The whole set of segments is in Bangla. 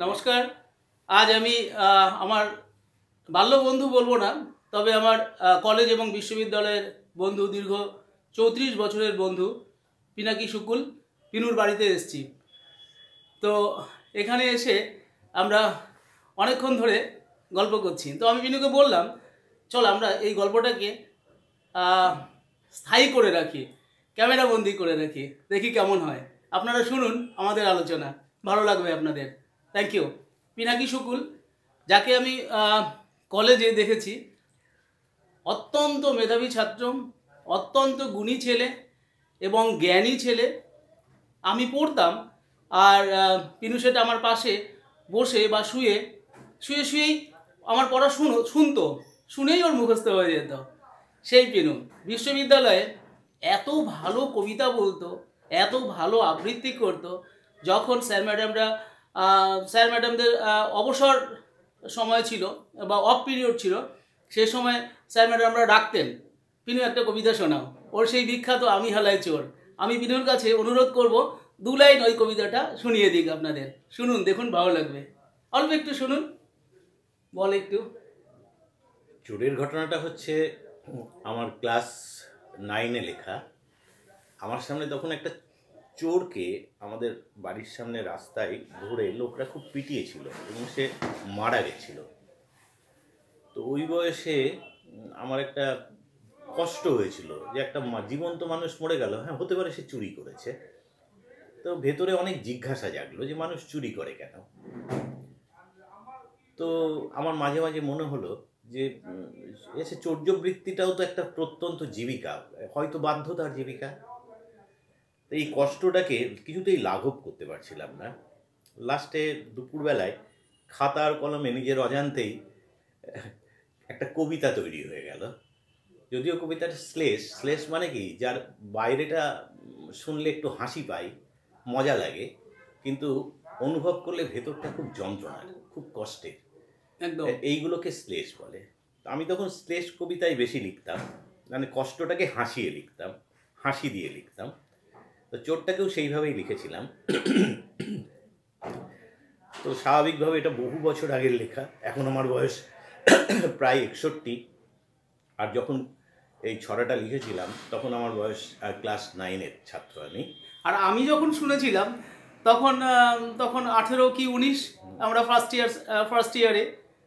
নমস্কার। আজ আমি আমার বাল্য বন্ধু বলবো না, তবে আমার কলেজ এবং বিশ্ববিদ্যালয়ের বন্ধু, দীর্ঘ 34 বছরের বন্ধু পিনাকি শুকুল, পিনুর বাড়িতে এসেছি। তো এখানে এসে আমরা অনেকক্ষণ ধরে গল্প করছি। তো আমি পিনুকে বললাম, চল আমরা এই গল্পটাকে স্থায়ী করে রাখি, ক্যামেরাবন্দি করে রাখি, দেখি কেমন হয়। আপনারা শুনুন আমাদের আলোচনা, ভালো লাগবে আপনাদের। Thank you. পিনাকি শুকুল, যাকে আমি কলেজে দেখেছি, অত্যন্ত মেধাবী ছাত্র, অত্যন্ত গুণী ছেলে এবং জ্ঞানী ছেলে। আমি পড়তাম আর পিনু সেটা আমার পাশে বসে বা শুয়েই আমার পড়া শুনতো, শুনেই ওর মুখস্থ হয়ে যেত। সেই পিনু বিশ্ববিদ্যালয়ে এত ভালো কবিতা বলতো, এত ভালো আবৃত্তি করতো। যখন স্যার ম্যাডামদের অবসর সময় ছিল বা অফ পিরিয়ড ছিল, সে সময় স্যার ম্যাডামরা ডাকতেন, পিনু একটা কবিতা শোনাও। ওর সেই বিখ্যাত আমি হালাই চোর। আমি পিনুর কাছে অনুরোধ করব, 2 লাইন ওই কবিতাটা শুনিয়ে দিক আপনাদের। শুনুন, দেখুন, ভালো লাগবে। অল্প একটু শুনুন, বল একটু। চোরের ঘটনাটা হচ্ছে আমার ক্লাস 9-এ লেখা। আমার সামনে তখন একটা চোরকে আমাদের বাড়ির সামনে রাস্তায় ধরে লোকরা খুব পিটিয়েছিল এবং সে মারা গেছিল। তো ওই বয়সে আমার একটা কষ্ট হয়েছিল যে একটা জীবন্ত মানুষ মরে গেল। হ্যাঁ, হতে পারে সে চুরি করেছে। তো ভেতরে অনেক জিজ্ঞাসা জাগলো যে মানুষ চুরি করে কেন। তো আমার মাঝে মাঝে মনে হলো যে এসে চৌর্যবৃত্তিটাও তো একটা প্রত্যন্ত জীবিকা, হয়তো বাধ্যতার জীবিকা। এই কষ্টটাকে কিছুতেই লাঘব করতে পারছিলাম না। লাস্টে দুপুরবেলায় খাতার কলমে নিজের অজান্তেই একটা কবিতা তৈরি হয়ে গেল। যদিও কবিতাটা শ্লেষ মানে কি, যার বাইরেটা শুনলে একটু হাসি পাই, মজা লাগে, কিন্তু অনুভব করলে ভেতরটা খুব যন্ত্রণার, খুব কষ্টের। একদম এইগুলোকে শ্লেষ বলে। আমি তখন শ্লেষ কবিতায় বেশি লিখতাম, মানে কষ্টটাকে হাসিয়ে লিখতাম, হাসি দিয়ে লিখতাম। তো চোরটাকেও সেইভাবেই লিখেছিলাম। তো স্বাভাবিকভাবে এটা বহু বছর আগের লেখা, এখন আমার বয়স প্রায় 61। আর যখন এই ছড়াটা লিখেছিলাম তখন আমার বয়স ক্লাস 9-এর ছাত্র আমি। আর আমি যখন শুনেছিলাম তখন তখন 18 কি 19, আমরা ফার্স্ট ইয়ারে,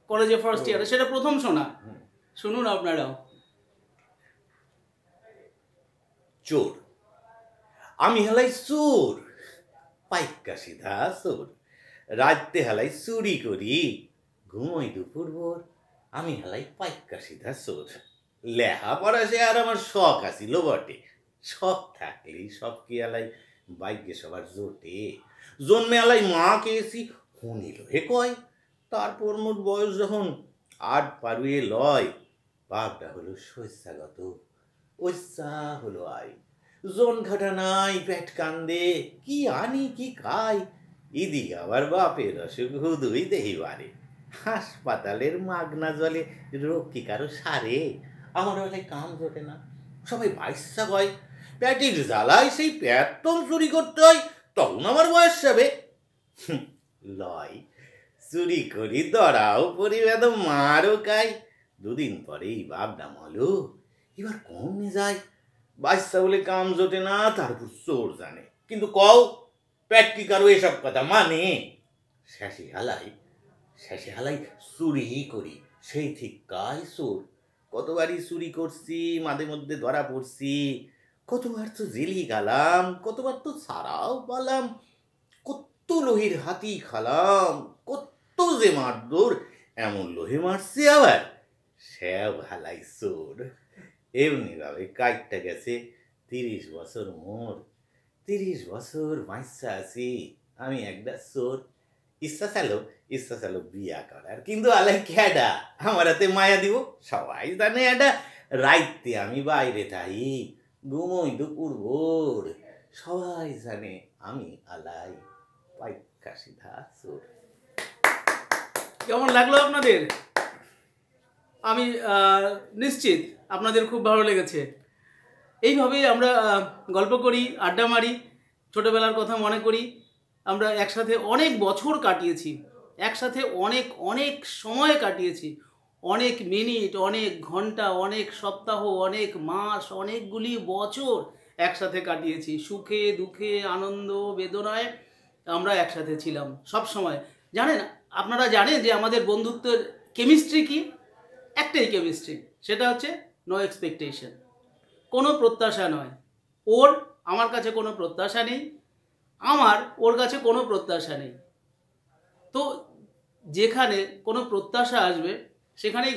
কলেজে ফার্স্ট ইয়ারে, সেটা প্রথম শোনা। শুনুন আপনারাও। চোর, আমি হেলাই চোর, পাইকা সিধা চোর, রাতে হেলাই চুরি করি, ঘুমোই দুপুর ভোর, আমি হেলাই পাইকা সিধা চোর। লেহা পড়া সে আর আমার শখ আসিল বটে, শখ থাকলেই সব কি এলাই বাইকে সবার জোটে। জন্মে এলাই মা কেছি শুনিল হে কয়, তারপর মোট বয়স যখন 8 পারুয়ে লয়, বাপটা হলো শস্যাগত, ওইসা হলো আই। জন ঘাটা নাই, পেট কান্দে, কি আনি কি খাই, ইদি আবার বাপের অসুখ হুদুই দেহি বারে। হাসপাতালের মাগনা জলে রোগ কি কারো সারে, আমার বেলায় কাম জোটে না, সবাই বাইসা কয়, পেটের জ্বালায় সেই পেট্রোল চুরি করতে হয়, তখন আমার বয়স যাবে। লয় চুরি করি দরাও পরিবেদ মারও কাই, 2 দিন পরেই বাপডা মলো, এবার কমে যায়। বাচ্চা বলে কাম জোটে না, তারপর চোর জানে, কিন্তু কও পেট কি কারো এসব কথা মানে? শেষে হালাই চুরি করি, সেই ঠিক কাই চোর। কতবারই চুরি করছি, মাঝে মধ্যে ধরা পড়ছি, কতবার তো জেলি গেলাম, কতবার তো ছাড়াও পালাম, কত লোহির হাতি খালাম, কত যে মারদোর, এমন লোহে মারছি আবার, সেও হালাই চোর। এমনি ভাবে কাইটটা গেছে 30 বছর মোর, 30 বছর বাঁচা আছি আমি একটা চোর। ইচ্ছা চালো বিয়া করার, কিন্তু আলাই ক্যাডা আমার হাতে মায়া দিব, সবাই জানে এটা। রাইতে আমি বাইরে থাই, ঘুমোই দুপুর ভোর, সবাই জানে আমি আলাই পাইকা সিধা চোর। কেমন লাগলো আপনাদের? আমি নিশ্চিত আপনাদের খুব ভালো লেগেছে। এইভাবেই আমরা গল্প করি, আড্ডা মারি, ছোটোবেলার কথা মনে করি। আমরা একসাথে অনেক বছর কাটিয়েছি, একসাথে অনেক অনেক সময় কাটিয়েছি, অনেক মিনিট, অনেক ঘন্টা, অনেক সপ্তাহ, অনেক মাস, অনেকগুলি বছর একসাথে কাটিয়েছি। সুখে দুঃখে আনন্দ বেদনায় আমরা একসাথে ছিলাম সব সময়। জানেন, আপনারা জানেন যে আমাদের বন্ধুত্বের কেমিস্ট্রি কি? একটাই কেমিস্ট্রি, সেটা হচ্ছে নো এক্সপেকটেশন, কোনো প্রত্যাশা নয়। ওর আমার কাছে কোনো প্রত্যাশা নেই, আমার ওর কাছে কোনো প্রত্যাশা নেই। তো যেখানে কোনো প্রত্যাশা আসবে সেখানেই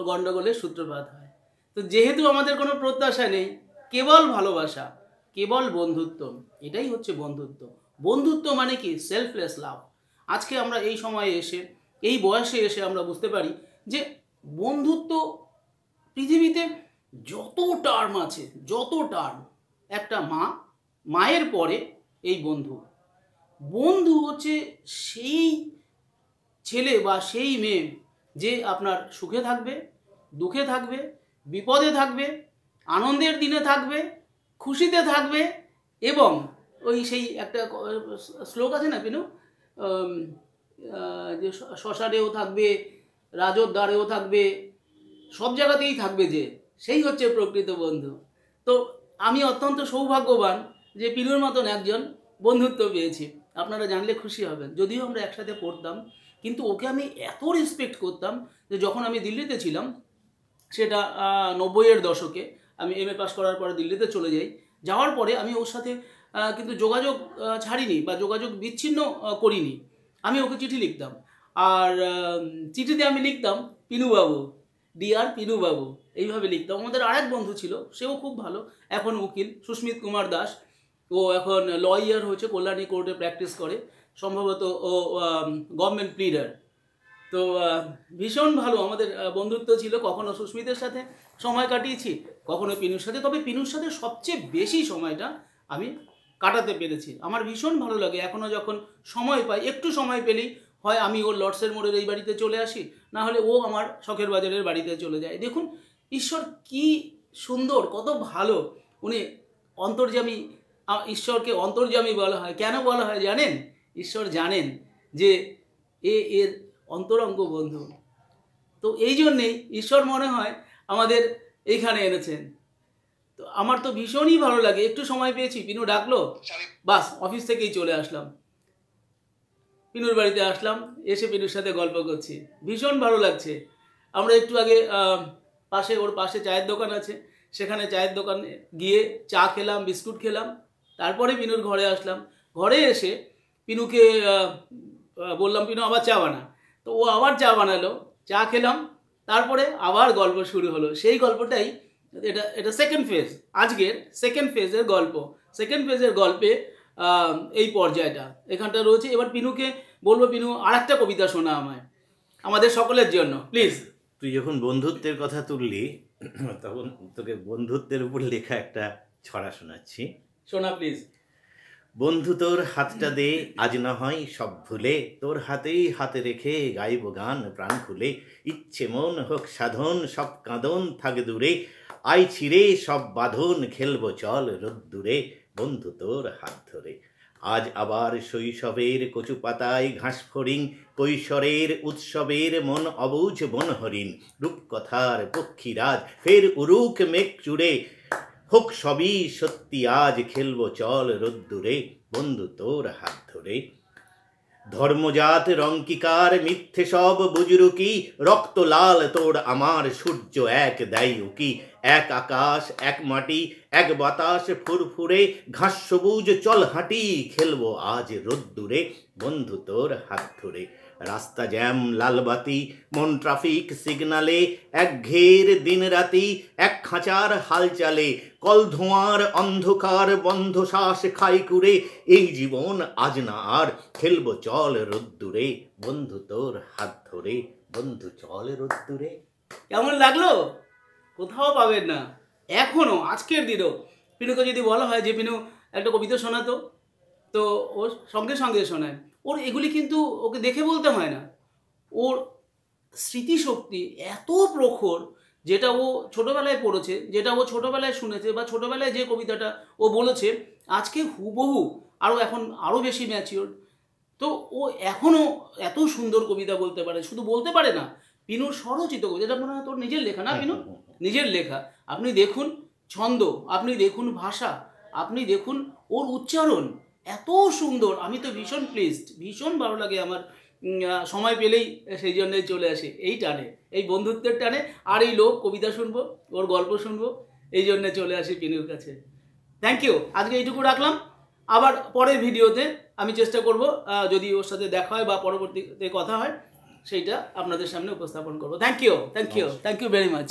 গণ্ডগোলের সূত্রপাত হয়। তো যেহেতু আমাদের কোনো প্রত্যাশা নেই, কেবল ভালোবাসা, কেবল বন্ধুত্ব, এটাই হচ্ছে বন্ধুত্ব। বন্ধুত্ব মানে কি? সেলফলেস লাভ। আজকে আমরা এই সময়ে এসে, এই বয়সে এসে আমরা বুঝতে পারি যে বন্ধুত্ব পৃথিবীতে যত টার্ম আছে, যত টার্ম, একটা মায়ের পরে এই বন্ধু। বন্ধু হচ্ছে সেই ছেলে বা সেই মেয়ে যে আপনার সুখে থাকবে, দুঃখে থাকবে, বিপদে থাকবে, আনন্দের দিনে থাকবে, খুশিতে থাকবে, এবং ওই সেই একটা শ্লোক আছে না পিনু, যে শ্মশানেও থাকবে, রাজদ্বারেও থাকবে, সব জায়গাতেই থাকবে, যে সেই হচ্ছে প্রকৃত বন্ধু। তো আমি অত্যন্ত সৌভাগ্যবান যে পিনুর মতন একজন বন্ধুত্ব পেয়েছি। আপনারা জানলে খুশি হবেন। যদিও আমরা একসাথে পড়তাম, কিন্তু ওকে আমি এত রেসপেক্ট করতাম যে যখন আমি দিল্লিতে ছিলাম, সেটা 90-এর দশকে, আমি MA পাস করার পরে দিল্লিতে চলে যাই। যাওয়ার পরে আমি ওর সাথে কিন্তু যোগাযোগ ছাড়িনি বা যোগাযোগ বিচ্ছিন্ন করিনি। আমি ওকে চিঠি লিখতাম, আর চিঠিতে আমি লিখতাম পিনুবাবু, ডিয়ার পিনুবাবু, এইভাবে লিখতাম। আমাদের আরেক বন্ধু ছিল, সেও খুব ভালো, এখন উকিল, সুস্মিত কুমার দাস। ও এখন লয়ার হয়েছে, কল্যাণী কোর্টে প্র্যাকটিস করে, সম্ভবত ও গভর্নমেন্ট প্লিডার। তো ভীষণ ভালো আমাদের বন্ধুত্ব ছিল। কখনো সুস্মিতের সাথে সময় কাটিয়েছি, কখনো পিনুর সাথে। তবে পিনুর সাথে সবচেয়ে বেশি সময়টা আমি কাটাতে পেরেছি। আমার ভীষণ ভালো লাগে এখনও, যখন সময় পাই, একটু সময় পেলেই হয় আমি ওর লর্ডসের মোড়ের এই বাড়িতে চলে আসি, না হলে ও আমার শখের বাজারের বাড়িতে চলে যায়। দেখুন ঈশ্বর কি সুন্দর, কত ভালো। উনি অন্তর্যামী, ঈশ্বরকে অন্তর্যামী বলা হয়। কেন বলা হয় জানেন? ঈশ্বর জানেন যে এর অন্তরঙ্গ বন্ধু। তো এই জন্যেই ঈশ্বর মনে হয় আমাদের এইখানে এনেছেন। তো আমার তো ভীষণই ভালো লাগে। একটু সময় পেয়েছি, পিনু ডাকলো, বাস অফিস থেকেই চলে আসলাম, পিনুর বাড়িতে আসলাম, এসে পিনুর সাথে গল্প করছি, ভীষণ ভালো লাগছে। আমরা একটু আগে ওর পাশে চায়ের দোকান আছে, সেখানে চায়ের দোকানে গিয়ে চা খেলাম, বিস্কুট খেলাম, তারপরে পিনুর ঘরে আসলাম। ঘরে এসে পিনুকে বললাম, পিনু আবার চা বানা। তো ও আবার চা বানালো, চা খেলাম, তারপরে আবার গল্প শুরু হলো। সেই গল্পটাই এটা সেকেন্ড ফেজ, আজকের সেকেন্ড ফেজের গল্প। সেকেন্ড ফেজের গল্পে এই পর্যায়টা এখানটা রয়েছে। এবার পিনুকে বলবো, পিনু আর একটা কবিতা শোনা আমায়, আমাদের সকলের জন্য প্লিজ। তুই যখন বন্ধুত্বের কথা তুললি, তখন তোকে বন্ধুত্বের উপর লেখা একটা ছড়া শোনাচ্ছি। শোনা প্লিজ। বন্ধু তোর হাতটা দে, আজ না হয় সব ভুলে, তোর হাতেই হাতে রেখে গাইব গান প্রাণ খুলে। ইচ্ছে মন হোক সাধন, সব কাঁদন থাক দূরে, আই ছিঁড়ে সব বাঁধন, খেলবো চল রোদ্দুরে, বন্ধু তোর হাত ধরে। আজ আবার শৈশবের কচু পাতায় ঘাস ফড়িং, কৈশোরের উৎসবের মন অবুঝ বন হরিণ, রূপকথার পক্ষীরাজ ফের উরুক মেঘ চূড়ে, হোক সবই সত্যি আজ, খেলবো চল রোদ্দুরে, বন্ধু তোর হাত ধরে। ধর্মজাত রঙ্কিকার মিথ্যে সব বুজরুকি, রক্ত লাল তোর আমার, সূর্য এক দেয় উকি, এক আকাশ এক মাটি এক বাতাস ফুরফুরে, ঘাস সবুজ চল হাঁটি, খেলবো আজ রোদ্দুরে, বন্ধু তোর হাত ধরে। রাস্তা জ্যাম লালবাতি, মন ট্রাফিক সিগনালে, এক ঘের দিন রাতি এক খাঁচার হাল চালে, কল ধোঁয়ার অন্ধকার বন্ধ শ্বাস খাই কুরে, এই জীবন আজ না আর, খেলবো চল রোদ্দুরে, বন্ধু তোর হাত ধরে, বন্ধু চল রোদ্দুরে। কেমন লাগলো? কোথাও পাবেন না এখনো, আজকের দিনও। পিনুকে যদি বলা হয় যে পিনু একটা কবিতা শোনাতো, তো ও সঙ্গে সঙ্গে শোনায়। ওর এগুলি কিন্তু ওকে দেখে বলতে হয় না, ওর স্মৃতিশক্তি এত প্রখর, যেটা ও ছোটোবেলায় পড়েছে, যেটা ও ছোটোবেলায় শুনেছে, বা ছোটোবেলায় যে কবিতাটা ও বলেছে, আজকে হুবহু, এখন আরও বেশি ম্যাচিওর, তো ও এখনও এত সুন্দর কবিতা বলতে পারে, শুধু বলতে পারে না, পিনুর স্বরচিত কবিতা, এটা মনে হয় তোর নিজের লেখা না পিনু? নিজের লেখা। আপনি দেখুন ছন্দ, আপনি দেখুন ভাষা, আপনি দেখুন ওর উচ্চারণ এত সুন্দর। আমি তো ভীষণ প্লিজড, ভীষণ ভালো লাগে আমার। সময় পেলেই সেই জন্যই চলে আসি এই টানে, এই বন্ধুত্বের টানে। আর এই লোক কবিতা শুনবো, ওর গল্প শুনবো, এই জন্যে চলে আসি পিনুর কাছে। থ্যাংক ইউ, আজকে এইটুকু রাখলাম। আবার পরের ভিডিওতে আমি চেষ্টা করব, যদি ওর সাথে দেখা হয় বা পরবর্তীতে কথা হয়, সেইটা আপনাদের সামনে উপস্থাপন করবো। Thank you, thank you, thank you very much.